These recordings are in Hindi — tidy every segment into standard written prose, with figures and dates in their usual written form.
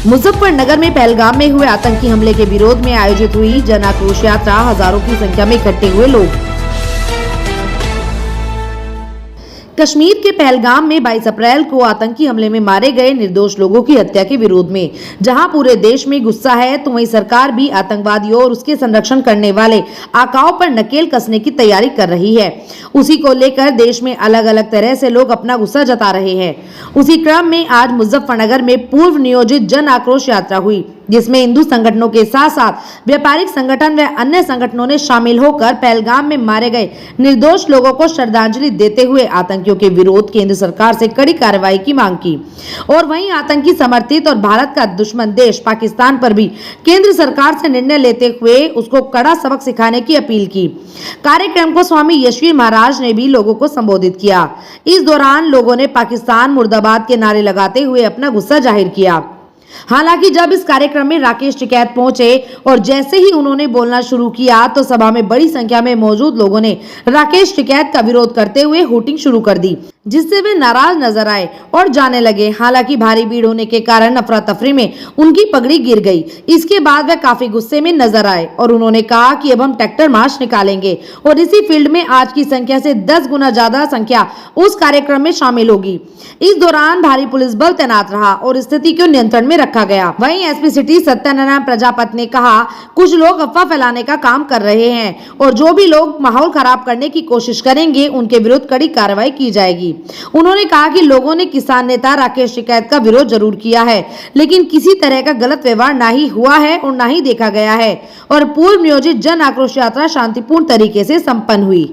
मुजफ्फरनगर में पहलगाम में हुए आतंकी हमले के विरोध में आयोजित हुई जन आक्रोश यात्रा, हजारों की संख्या में इकट्ठे हुए लोग। कश्मीर के पहलगाम में 22 अप्रैल को आतंकी हमले में मारे गए निर्दोष लोगों की हत्या के विरोध में जहां पूरे देश में गुस्सा है, तो वहीं सरकार भी आतंकवादियों और उसके संरक्षण करने वाले आकाओं पर नकेल कसने की तैयारी कर रही है। उसी को लेकर देश में अलग अलग तरह से लोग अपना गुस्सा जता रहे हैं। उसी क्रम में आज मुजफ्फरनगर में पूर्व नियोजित जन आक्रोश यात्रा हुई, जिसमें हिंदू संगठनों के साथ साथ व्यापारिक संगठन व अन्य संगठनों ने शामिल होकर पहलगाम में मारे गए निर्दोष लोगों को श्रद्धांजलि देते हुए आतंकियों के विरोध केंद्र सरकार से कड़ी कार्रवाई की मांग की। और वहीं आतंकी समर्थित और भारत का दुश्मन देश पाकिस्तान पर भी केंद्र सरकार से निर्णय लेते हुए उसको कड़ा सबक सिखाने की अपील की। कार्यक्रम को स्वामी यशवीर महाराज ने भी लोगों को संबोधित किया। इस दौरान लोगों ने पाकिस्तान मुर्दाबाद के नारे लगाते हुए अपना गुस्सा जाहिर किया। हालांकि जब इस कार्यक्रम में राकेश टिकैत पहुंचे और जैसे ही उन्होंने बोलना शुरू किया तो सभा में बड़ी संख्या में मौजूद लोगों ने राकेश टिकैत का विरोध करते हुए हूटिंग शुरू कर दी, जिससे वे नाराज नजर आए और जाने लगे। हालांकि भारी भीड़ होने के कारण अफरा तफरी में उनकी पगड़ी गिर गई। इसके बाद वे काफी गुस्से में नजर आए और उन्होंने कहा कि अब हम ट्रैक्टर मार्च निकालेंगे और इसी फील्ड में आज की संख्या से 10 गुना ज्यादा संख्या उस कार्यक्रम में शामिल होगी। इस दौरान भारी पुलिस बल तैनात रहा और स्थिति को नियंत्रण में रखा गया। वहीं एसपी सिटी सत्यनारायण प्रजापति ने कहा, कुछ लोग अफवाह फैलाने का काम कर रहे हैं और जो भी लोग माहौल खराब करने की कोशिश करेंगे उनके विरुद्ध कड़ी कार्रवाई की जाएगी। उन्होंने कहा कि लोगों ने किसान नेता राकेश टिकैत का विरोध जरूर किया है, लेकिन किसी तरह का गलत व्यवहार ना ही हुआ है और ना ही देखा गया है और पूर्व नियोजित जन आक्रोश यात्रा शांतिपूर्ण तरीके से संपन्न हुई।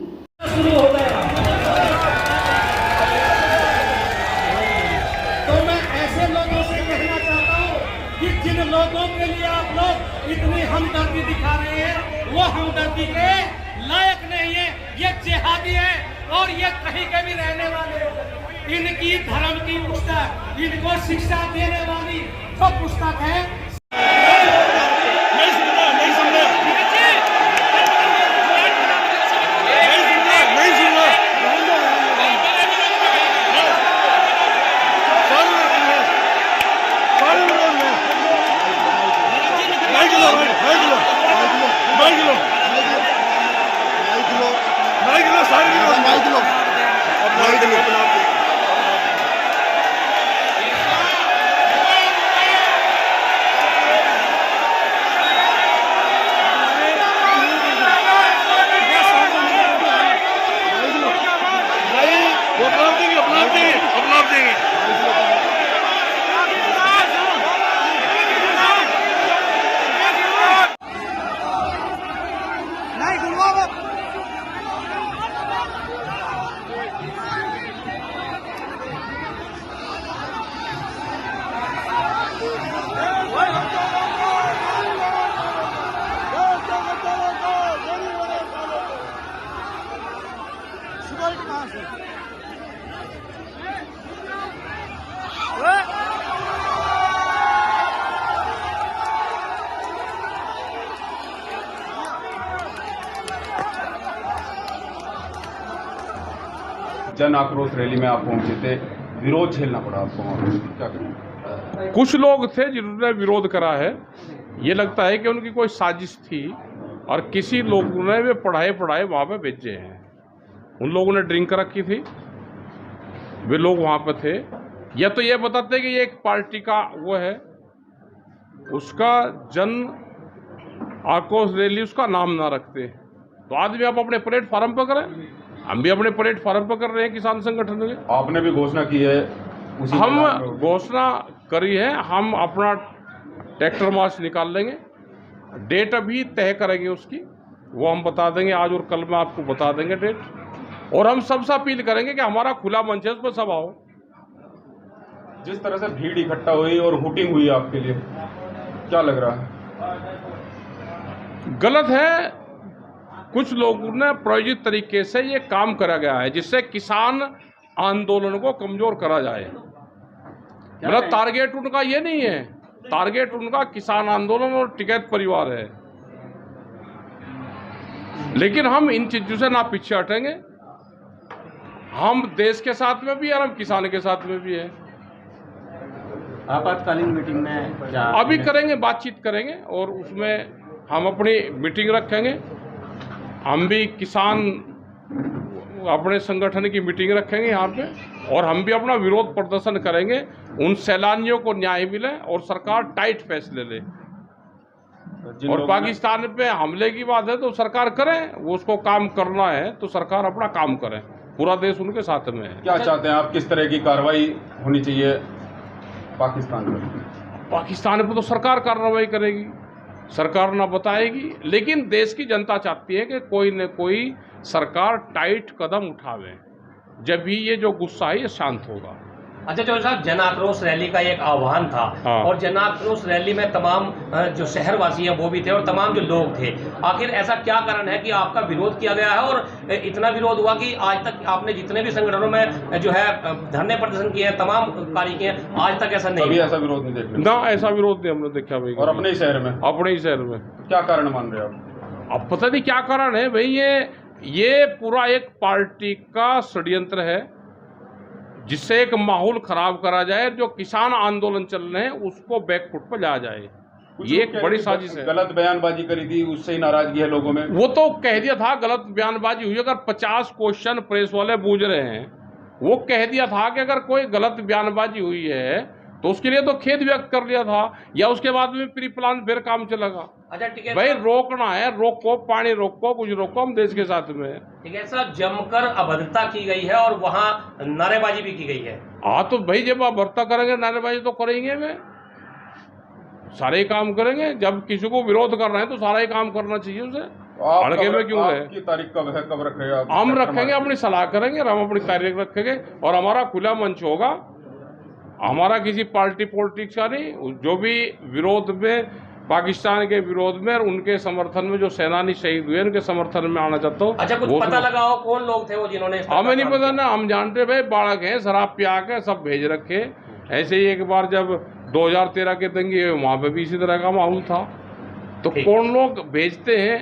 जिन लोगों के लिए आप लोग इतनी हमदर्दी दिखा रहे हैं वो हमदर्दी के लायक नहीं है। ये जिहादी है और ये कहीं के भी रहने वाले। इनकी धर्म की पुस्तक, इनको शिक्षा देने वाली जो पुस्तक है जन आक्रोश रैली में आप पहुंचे थे, विरोध झेलना पड़ा आपको, क्या करें? कुछ लोग थे जिन्होंने विरोध करा है। ये लगता है कि उनकी कोई साजिश थी और किसी लोगों ने वे पढ़ाए वहाँ पे भेजे हैं। उन लोगों ने ड्रिंक रखी थी, वे लोग वहाँ पे थे। या तो ये बताते कि ये एक पार्टी का वो है, उसका जन आक्रोश रैली उसका नाम ना रखते, तो आदमी आप अपने प्लेटफार्म पर करें। हम भी अपने प्लेटफार्म पर कर रहे हैं किसान संगठन के। आपने भी घोषणा की है, हम घोषणा करी है, हम अपना ट्रैक्टर मार्च निकाल लेंगे। डेट अभी तय करेंगे उसकी, वो हम बता देंगे आज और कल में आपको बता देंगे डेट। और हम सबसे अपील करेंगे कि हमारा खुला मंच है, उस पर सब आओ। जिस तरह से भीड़ इकट्ठा हुई और हुटिंग हुई आपके लिए क्या लग रहा है? गलत है। कुछ लोगों ने प्रायोजित तरीके से ये काम करा गया है जिससे किसान आंदोलन को कमजोर करा जाए। मतलब टारगेट उनका ये नहीं है, टारगेट उनका किसान आंदोलन और टिकैत परिवार है। लेकिन हम इन चीजों से ना पीछे हटेंगे। हम देश के साथ में भी है और हम किसान के साथ में भी है। आपातकालीन मीटिंग में क्या अभी करेंगे, बातचीत करेंगे और उसमें हम अपनी मीटिंग रखेंगे। हम भी किसान अपने संगठन की मीटिंग रखेंगे यहाँ पे और हम भी अपना विरोध प्रदर्शन करेंगे। उन सैलानियों को न्याय मिले और सरकार टाइट फैसले ले। और पाकिस्तान पे हमले की बात है तो सरकार करे, वो उसको काम करना है तो सरकार अपना काम करे, पूरा देश उनके साथ में है। क्या चाहते हैं आप, किस तरह की कार्रवाई होनी चाहिए पाकिस्तान पर? पाकिस्तान पर तो सरकार कार्रवाई करेगी, सरकार ना बताएगी, लेकिन देश की जनता चाहती है कि कोई न कोई सरकार टाइट कदम उठावे, जब भी ये जो गुस्सा है ये शांत होगा। अच्छा चौधरी साहब, जन आक्रोश रैली का एक आह्वान था। हाँ। और जन आक्रोश रैली में तमाम जो शहरवासी हैं वो भी थे और तमाम जो लोग थे। आखिर ऐसा क्या कारण है कि आपका विरोध किया गया है और इतना विरोध हुआ कि आज तक आपने जितने भी संगठनों में जो है धरने प्रदर्शन किए हैं, तमाम कार्य किए हैं, आज तक ऐसा नहीं? कभी ऐसा विरोध नहीं देखने ना, ऐसा विरोध नहीं हमने देखा भाई। और अपने ही शहर में? अपने ही शहर में। क्या कारण मान रहे हैं आप? अब पता नहीं क्या कारण है भाई। ये पूरा एक पार्टी का षड्यंत्र है जिससे एक माहौल खराब करा जाए, जो किसान आंदोलन चल रहे हैं उसको बैकफुट पर लाया जाए। ये एक बड़ी साजिश है। गलत बयानबाजी करी थी, उससे ही नाराजगी है लोगों में। वो तो कह दिया था गलत बयानबाजी हुई। अगर 50 क्वेश्चन प्रेस वाले पूछ रहे हैं, वो कह दिया था कि अगर कोई गलत बयानबाजी हुई है तो उसके लिए तो खेद व्यक्त कर लिया था, या उसके बाद में प्री प्लान फिर काम चलेगा। अच्छा ठीक है भाई, रोकना है रोको, पानी रोको, कुछ रोको, हम देश के साथ में। ठीक है साहब, जमकर अभद्रता की गई है और वहाँ नारेबाजी भी की गई है। हाँ तो भाई, जब आप भर्ता करेंगे नारेबाजी तो करेंगे, वे सारे ही काम करेंगे। जब किसी को विरोध कर रहे हैं तो सारा ही काम करना चाहिए उसे। हड़के में क्यों है? आपकी तारीख कब है, कब रखेगा? हम रखेंगे, अपनी सलाह करेंगे और हम अपनी तारीख रखेंगे और हमारा खुला मंच होगा। हमारा किसी पार्टी पॉलिटिक्स का नहीं। जो भी विरोध में, पाकिस्तान के विरोध में और उनके समर्थन में जो सेनानी शहीद हुए उनके समर्थन में आना चाहता हूँ। अच्छा, कुछ पता लगा हो कौन लोग थे वो जिन्होंने? हमें नहीं पता ना, हम जानते भाई बालक हैं, शराब पिया के सब भेज रखे। ऐसे ही एक बार जब 2013 के दंगे हुए वहाँ पे भी इसी तरह का माहौल था। तो कौन लोग भेजते हैं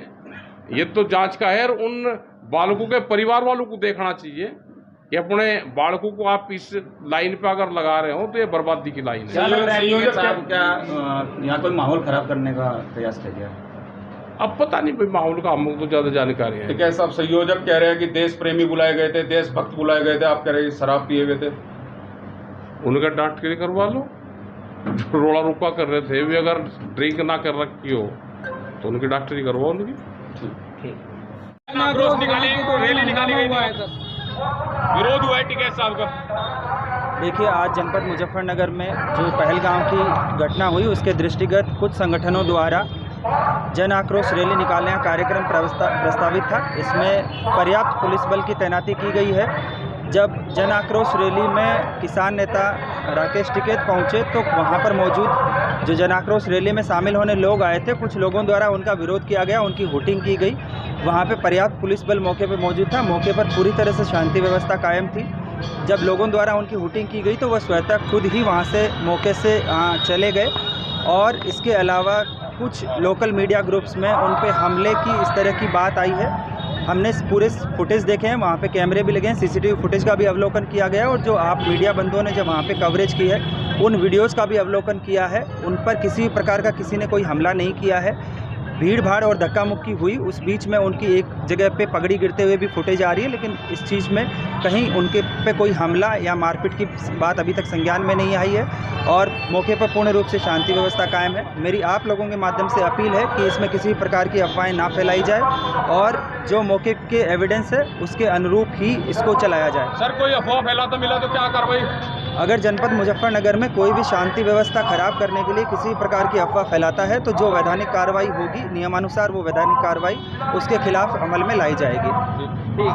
ये तो जांच का है। और उन बालकों के परिवार वालों को देखना चाहिए कि अपने बालकों को आप इस लाइन पे अगर लगा रहे हो तो ये बर्बादी की लाइन है। क्या लग रहा है क्या यहाँ कोई माहौल खराब करने का प्रयास किया गया? अब पता नहीं भाई, माहौल का हमको तो ज्यादा जानकारी है। ठीक है साहब, संयोजक कह रहे हैं कि देश प्रेमी बुलाए गए थे, देशभक्त बुलाए गए थे, आप कह रहे हैं शराब पिए गए थे। उनका डांट के करवा लो। जो रोड़ा रुका कर रहे थे वे अगर ड्रिंक ना कर रखी हो तो उनकी डॉक्टरी करवाओ उनकी। आक्रोश निकालेंगे, रैली निकाली गई है, विरोध हुआ है टिकैत साहब का। देखिए, आज जनपद मुजफ्फरनगर में जो पहलगाम की घटना हुई उसके दृष्टिगत कुछ संगठनों द्वारा जन आक्रोश रैली निकालने का कार्यक्रम प्रस्तावित था। इसमें पर्याप्त पुलिस बल की तैनाती की गई है। जब जन आक्रोश रैली में किसान नेता राकेश टिकैत पहुंचे तो वहां पर मौजूद जो जन आक्रोश रैली में शामिल होने लोग आए थे, कुछ लोगों द्वारा उनका विरोध किया गया, उनकी हुटिंग की गई। वहां पे पर्याप्त पुलिस बल मौके पर मौजूद था। मौके पर पूरी तरह से शांति व्यवस्था कायम थी। जब लोगों द्वारा उनकी हुटिंग की गई तो वह स्वतः खुद ही वहां से मौके से चले गए। और इसके अलावा कुछ लोकल मीडिया ग्रुप्स में उन पे हमले की इस तरह की बात आई है। हमने पूरे फुटेज देखे हैं, वहाँ पे कैमरे भी लगे हैं, सीसीटीवी फुटेज का भी अवलोकन किया गया है। और जो आप मीडिया बंधुओं ने जब वहाँ पे कवरेज की है उन वीडियोज़ का भी अवलोकन किया है। उन पर किसी प्रकार का किसी ने कोई हमला नहीं किया है। भीड़ भाड़ और धक्का मुक्की हुई, उस बीच में उनकी एक जगह पे पगड़ी गिरते हुए भी फुटेज आ रही है, लेकिन इस चीज़ में कहीं उनके पे कोई हमला या मारपीट की बात अभी तक संज्ञान में नहीं आई है। और मौके पर पूर्ण रूप से शांति व्यवस्था कायम है। मेरी आप लोगों के माध्यम से अपील है कि इसमें किसी प्रकार की अफवाहें ना फैलाई जाए और जो मौके के एविडेंस है उसके अनुरूप ही इसको चलाया जाए। सर, कोई अफवाह फैलाता मिला तो क्या कार्रवाई? अगर जनपद मुजफ्फरनगर में कोई भी शांति व्यवस्था खराब करने के लिए किसी प्रकार की अफवाह फैलाता है तो जो वैधानिक कार्रवाई होगी, नियमानुसार वो वैधानिक कार्रवाई उसके खिलाफ अमल में लाई जाएगी।